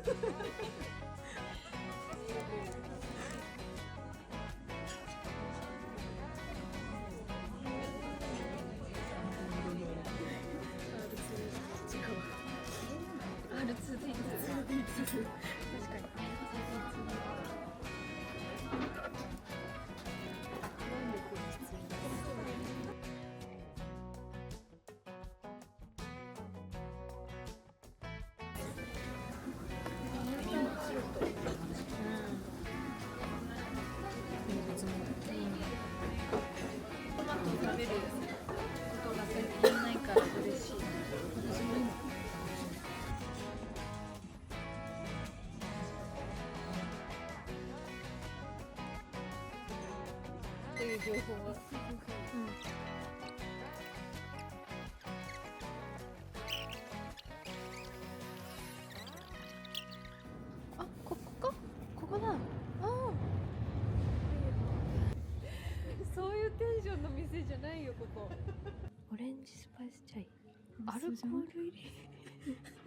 食べることが最近ないから嬉しい。っていう情報は、あ、ここだ。そういうテンションの店じゃないよここ。オレンジスパイスチャイ、アルコール入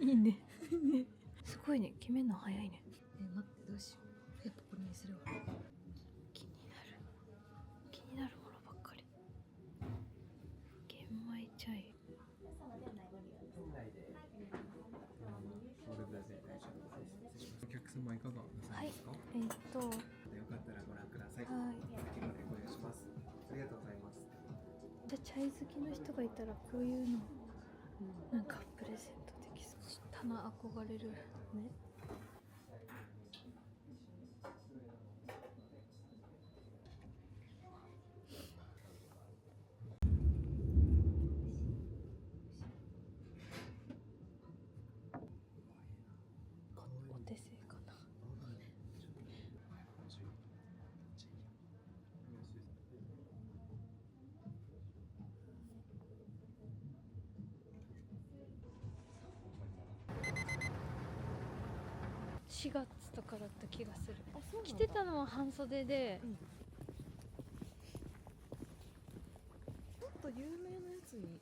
りいいね。すごいね、決めるの早いね。待って、どうしよう。やっぱこれにするわ。気になるものばっかり。玄米チャイ。お客様いかがなさいますか？よかったらご覧ください。はい。先までご用意します。ありがとうございます。じゃあチャイ好きの人がいたらこういうのなんかプレゼントできそう。棚憧れるね。お手製かな。4月とかだった気がする。着てたのは半袖で、ちょっと有名なやつに。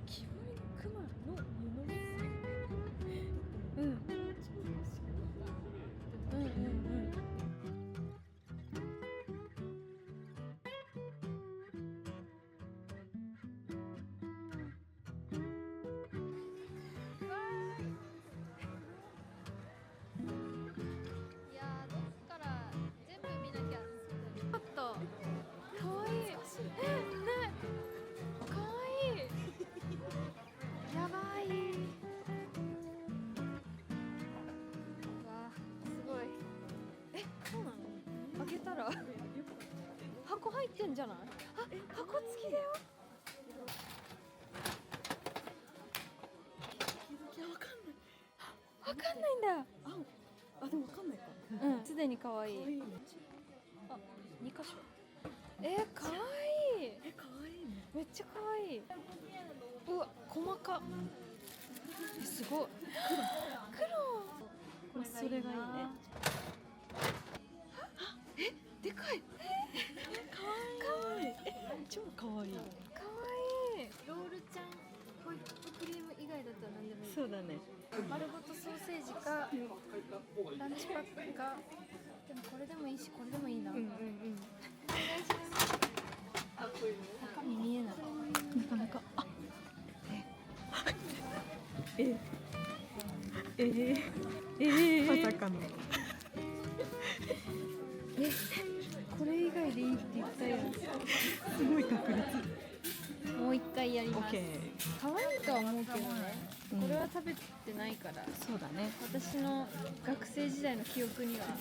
木彫りのクマの布ですね。いやー、どっから全部見なきゃ。ちょっとかわいい。ね、かわいい。やばい。わあ、すごい。そうなの？開けたら箱入ってんじゃない？あ、箱付きだよ。わかんないんだ。あ、でもわかんないか。すでに可愛い。いいね。あ、2箇所。可愛い。可愛いね。めっちゃ可愛い。うわ、細か。すごい。黒。それがいいね。でかい。可愛い。超可愛い。可愛い。ロールちゃん、ホイップクリーム以外だったら何でもいい。そうだね。丸ごとソーセージかランチパックか。でもこれでもいいし、これでもいいな。お願いします。中身見えない。なかなか。まさかの。これ以外でいいって言ったやつ。すごい確率。もう一回やります。OK。可愛いとは思うけどね。これは食べてないから。そうだね。私の学生時代の記憶には。だっ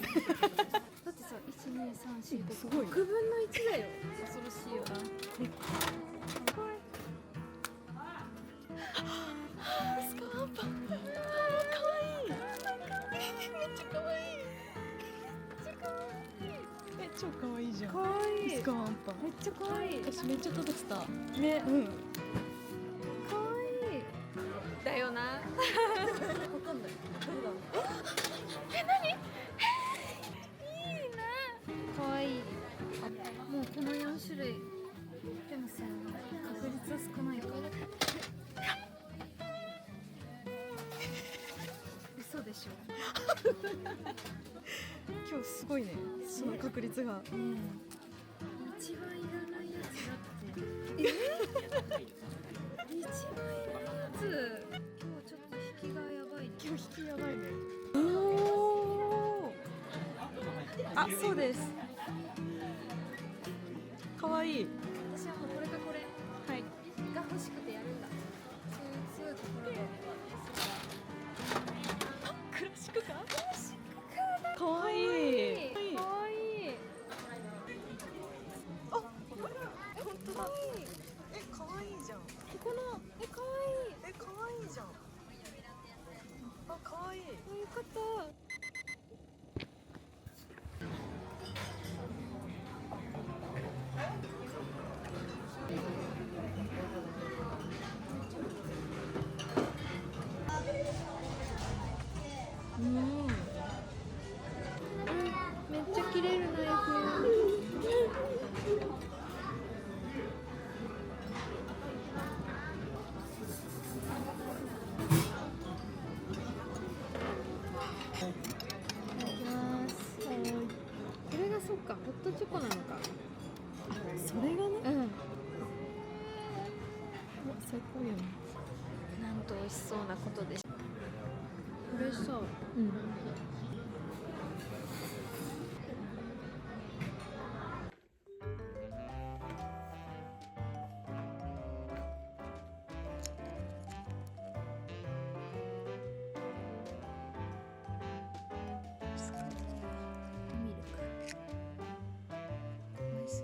てさ、1、2、3、4、5、すごい6分の1だよ。恐ろしいよな。スカワンパン。可愛い。めっちゃ可愛い。超可愛いじゃん。可愛い。スカワンパン。めっちゃ可愛い。私めっちゃ食べてた。ね。可愛い。だよな。わかんない。どうだろう。何？いいな。しょ今日すごいね、その確率が。一番いらないやつだって一番いらないやつ。今日ちょっと引きがやばいね。今日引きやばいね。おお。あ、そうです。可愛い。私はもうこれかこれはい。が欲しくてやるんだ。そういうところでクラシックか。クラシックだ。可愛い。かわいい。あ、本当だ。え、可愛いじゃん。ここのかわいい。え、可愛いじゃん。あ、可愛い。よかった。めっちゃ切れるナイフ。いただきます。これがそっか、ホットチョコなのか。それがね。うん。最高やん。なんと美味しそうなことでし。これさ、うん。ミルク。美味しい。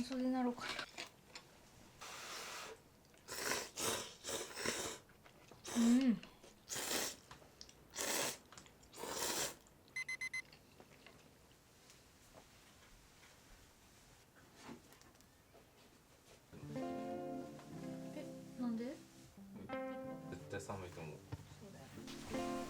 半袖なろうかな。うん。なんで？絶対寒いと思う。そうだよ。